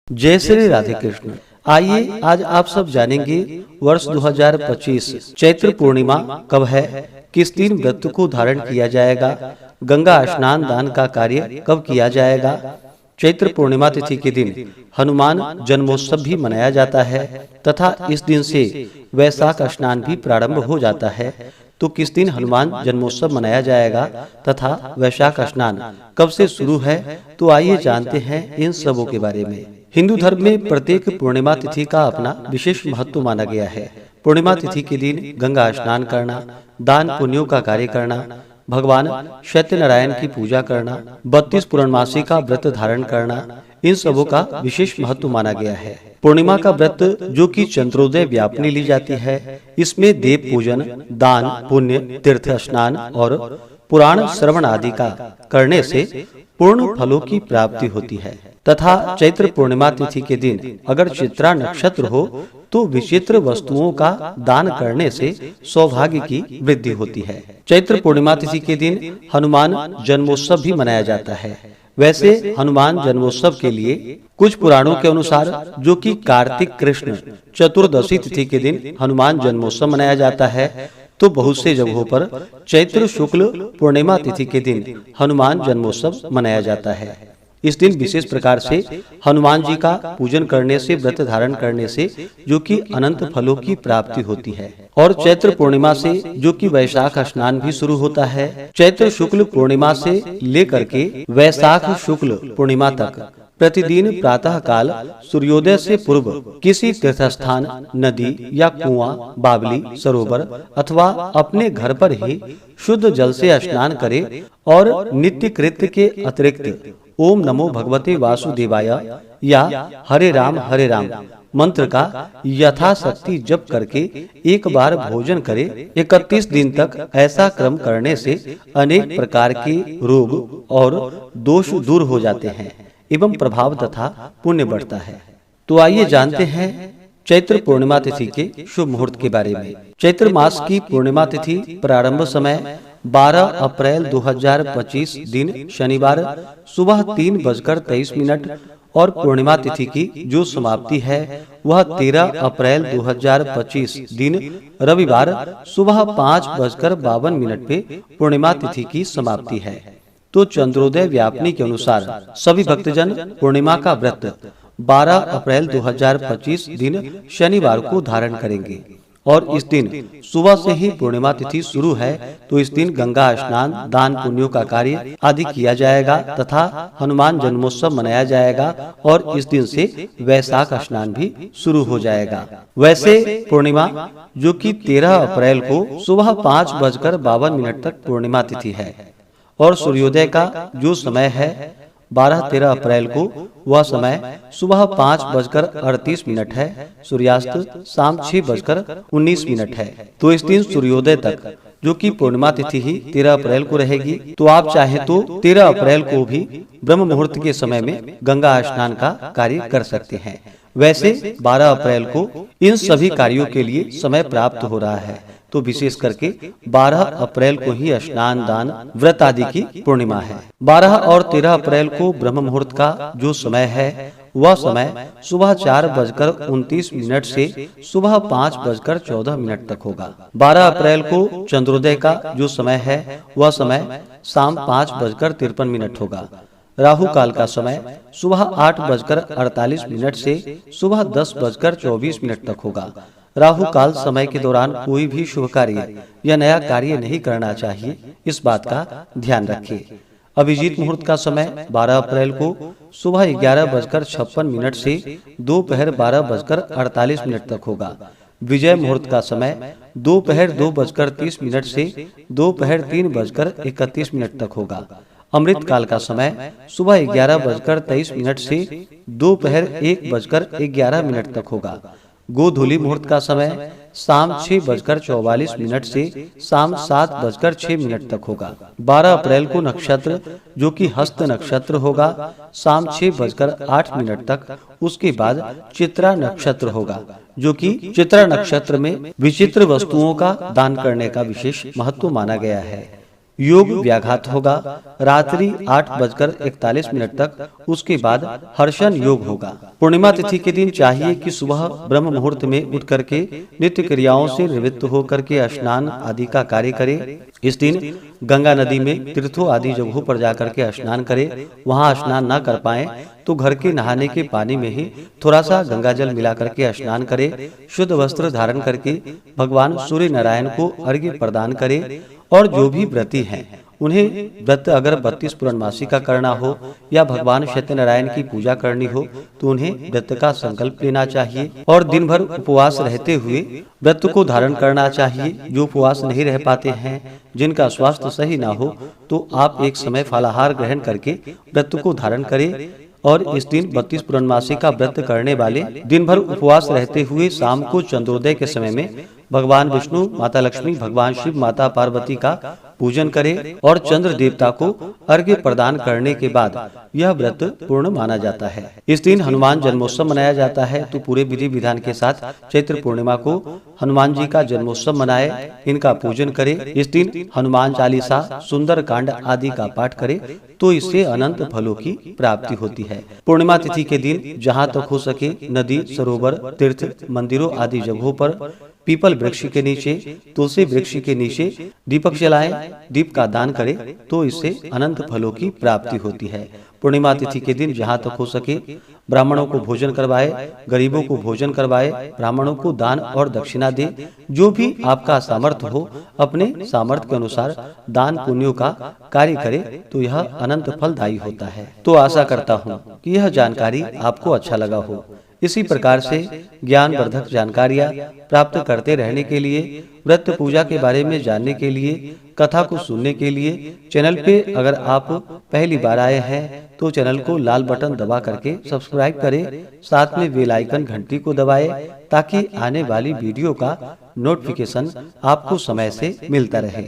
जय श्री राधे कृष्ण। आइए आज आप सब जानेंगे वर्ष 2025 चैत्र पूर्णिमा कब है, किस दिन व्रत को धारण किया जाएगा, गंगा स्नान दान का कार्य कब किया जाएगा। चैत्र पूर्णिमा तिथि के दिन हनुमान जन्मोत्सव भी मनाया जाता है तथा इस दिन से वैशाख स्नान भी प्रारंभ हो जाता है। तो किस दिन हनुमान जन्मोत्सव मनाया जाएगा तथा वैशाख स्नान कब से शुरू है, तो आइए जानते हैं इन सबों के बारे में। हिंदू धर्म में प्रत्येक पूर्णिमा तिथि का अपना विशेष महत्व माना गया है। पूर्णिमा तिथि के दिन गंगा स्नान करना, दान पुण्यों का कार्य करना, भगवान सत्यनारायण की पूजा करना, 32 पूर्णमासी का व्रत धारण करना, इन सबों का विशेष महत्व माना गया है। पूर्णिमा का व्रत जो कि चंद्रोदय व्यापनी ली जाती है, इसमें देव पूजन, दान पुण्य, तीर्थ स्नान और पुराण श्रवण आदि का करने से पूर्ण फलों की प्राप्ति होती है तथा चैत्र पूर्णिमा तिथि के दिन अगर चित्रा नक्षत्र हो तो विचित्र वस्तुओं का दान करने से सौभाग्य की वृद्धि होती है। चैत्र पूर्णिमा तिथि के दिन हनुमान जन्मोत्सव भी मनाया जाता है। वैसे हनुमान जन्मोत्सव के लिए कुछ पुराणों के अनुसार जो कि कार्तिक कृष्ण चतुर्दशी तिथि के दिन हनुमान जन्मोत्सव मनाया जाता है, तो बहुत से जगहों पर चैत्र शुक्ल पूर्णिमा तिथि के दिन हनुमान जन्मोत्सव मनाया जाता है। इस दिन विशेष प्रकार से हनुमान जी का पूजन करने से, व्रत धारण करने से जो कि अनंत फलों की प्राप्ति होती है। और चैत्र पूर्णिमा से जो कि वैशाख स्नान भी शुरू होता है। चैत्र शुक्ल पूर्णिमा से लेकर के वैशाख शुक्ल पूर्णिमा तक प्रतिदिन प्रातः काल सूर्योदय से पूर्व किसी तीर्थस्थान, नदी या कुआं, बावली, सरोवर अथवा अपने घर पर ही शुद्ध जल से स्नान करे और नित्य कृत्य के अतिरिक्त ओम नमो भगवते वासुदेवाय या हरे राम मंत्र का यथाशक्ति जप करके एक बार भोजन करे। 31 दिन तक ऐसा क्रम करने से अनेक प्रकार के रोग और दोष दूर हो जाते हैं एवं प्रभाव तथा पुण्य बढ़ता है। तो आइए जानते हैं चैत्र पूर्णिमा तिथि के शुभ मुहूर्त के बारे में। चैत्र मास की पूर्णिमा तिथि प्रारंभ समय 12 अप्रैल 2025 दिन शनिवार सुबह 3:23 और पूर्णिमा तिथि की जो समाप्ति है वह 13 अप्रैल 2025 दिन रविवार सुबह 5:52 पे पूर्णिमा तिथि की समाप्ति है। तो चंद्रोदय व्यापनी के अनुसार सभी भक्तजन पूर्णिमा का व्रत 12 अप्रैल 2025 दिन शनिवार को धारण करेंगे और इस दिन सुबह से ही पूर्णिमा तिथि शुरू है, तो इस दिन गंगा स्नान, दान पुण्यों का कार्य आदि किया जाएगा तथा हनुमान जन्मोत्सव मनाया जाएगा और इस दिन से वैशाख स्नान भी शुरू हो जाएगा। वैसे पूर्णिमा जो कि 13 अप्रैल को सुबह 5:52 तक पूर्णिमा तिथि है और सूर्योदय का जो समय है 12-13 अप्रैल को वह समय सुबह 5:38 है, सूर्यास्त शाम 6:19 है। तो इस दिन सूर्योदय तक जो कि पूर्णिमा तिथि ही 13 अप्रैल को रहेगी, तो आप चाहे तो 13 अप्रैल को भी ब्रह्म मुहूर्त के समय में गंगा स्नान का कार्य कर सकते हैं। वैसे 12 अप्रैल को इन सभी कार्यों के लिए समय प्राप्त हो रहा है, तो विशेष करके 12 अप्रैल को ही स्नान दान व्रत आदि की पूर्णिमा है। 12 और 13 अप्रैल को ब्रह्म मुहूर्त का जो समय है वह समय सुबह 4:29 से सुबह 5:14 तक होगा। 12 अप्रैल को चंद्रोदय का जो समय है वह समय शाम 5:53 होगा। राहु काल का समय सुबह 8:48 से सुबह 10:24 तक होगा। राहु काल समय के दौरान कोई भी शुभ कार्य या नया कार्य नहीं करना चाहिए, इस बात का ध्यान रखिए। अभिजीत मुहूर्त का समय 12 अप्रैल को सुबह 11:56 से दोपहर 12:48 तक होगा। विजय मुहूर्त का समय दोपहर 2:30 से दोपहर 3:31 तक होगा। अमृत काल का समय सुबह 11:23 से दोपहर 1:11 तक होगा। गोधूली मुहूर्त का समय शाम 6:44 से शाम 7:06 तक होगा। 12 अप्रैल को नक्षत्र जो कि हस्त नक्षत्र होगा शाम 6:08 तक। उसके बाद चित्रा नक्षत्र होगा जो कि चित्रा नक्षत्र में विचित्र वस्तुओं का दान करने का विशेष महत्व माना गया है। योग व्याघात होगा रात्रि 8:41 तक। उसके बाद हर्षण योग होगा। पूर्णिमा तिथि के दिन चाहिए कि सुबह ब्रह्म मुहूर्त में उठ करके नित्य क्रियाओं से निवृत्त होकर के स्नान आदि का कार्य करे। इस दिन गंगा नदी में तीर्थों आदि जगहों पर जाकर के स्नान करे। वहां स्नान न कर पाए तो घर के नहाने के पानी में ही थोड़ा सा गंगा जल मिला करके स्नान करे। शुद्ध वस्त्र धारण करके भगवान सूर्य नारायण को अर्घ्य प्रदान करे। और जो भी व्रती हैं उन्हें व्रत अगर 32 पूर्णमासी का करना हो या भगवान सत्यनारायण की पूजा करनी हो तो उन्हें व्रत का संकल्प लेना चाहिए और दिन भर उपवास रहते हुए व्रत को धारण करना चाहिए। जो उपवास नहीं रह पाते हैं, जिनका स्वास्थ्य सही ना हो, तो आप एक समय फलाहार ग्रहण करके व्रत को धारण करें। और इस दिन 32 पूर्णमासी का व्रत करने वाले दिन भर उपवास रहते हुए शाम को चंद्रोदय के समय में भगवान विष्णु, माता लक्ष्मी, भगवान शिव, माता पार्वती का पूजन करें और चंद्र देवता को अर्घ्य प्रदान करने के बाद यह व्रत पूर्ण माना जाता है। इस दिन हनुमान जन्मोत्सव मनाया जाता है, तो पूरे विधि विधान के साथ चैत्र पूर्णिमा को हनुमान जी का जन्मोत्सव मनाए, इनका पूजन करे। इस दिन हनुमान चालीसा, सुंदर कांड आदि का पाठ करे तो इससे अनंत फलों की प्राप्ति होती है। पूर्णिमा तिथि के दिन जहाँ तक हो सके नदी, सरोवर, तीर्थ, मंदिरों आदि जगहों पर पीपल वृक्ष के नीचे, तुलसी वृक्ष के नीचे दीपक जलाएं, दीप का दान करें तो इससे अनंत फलों की प्राप्ति होती है। पूर्णिमा तिथि के दिन जहाँ तक हो सके ब्राह्मणों को भोजन करवाए, गरीबों को भोजन करवाए, ब्राह्मणों को दान और दक्षिणा दे। जो भी आपका सामर्थ्य हो अपने सामर्थ्य के अनुसार दान पुण्यों का कार्य करे तो यह अनंत फलदायी होता है। तो आशा करता हूँ कि यह जानकारी आपको अच्छा लगा हो। इसी प्रकार से ज्ञानवर्धक जानकारियाँ प्राप्त करते रहने के लिए, व्रत पूजा के बारे में जानने के लिए, कथा को सुनने के लिए चैनल पे अगर आप पहली बार आए हैं तो चैनल को लाल बटन दबा करके सब्सक्राइब करें, साथ में बेल आइकन घंटी को दबाएं ताकि आने वाली वीडियो का नोटिफिकेशन आपको समय से मिलता रहे।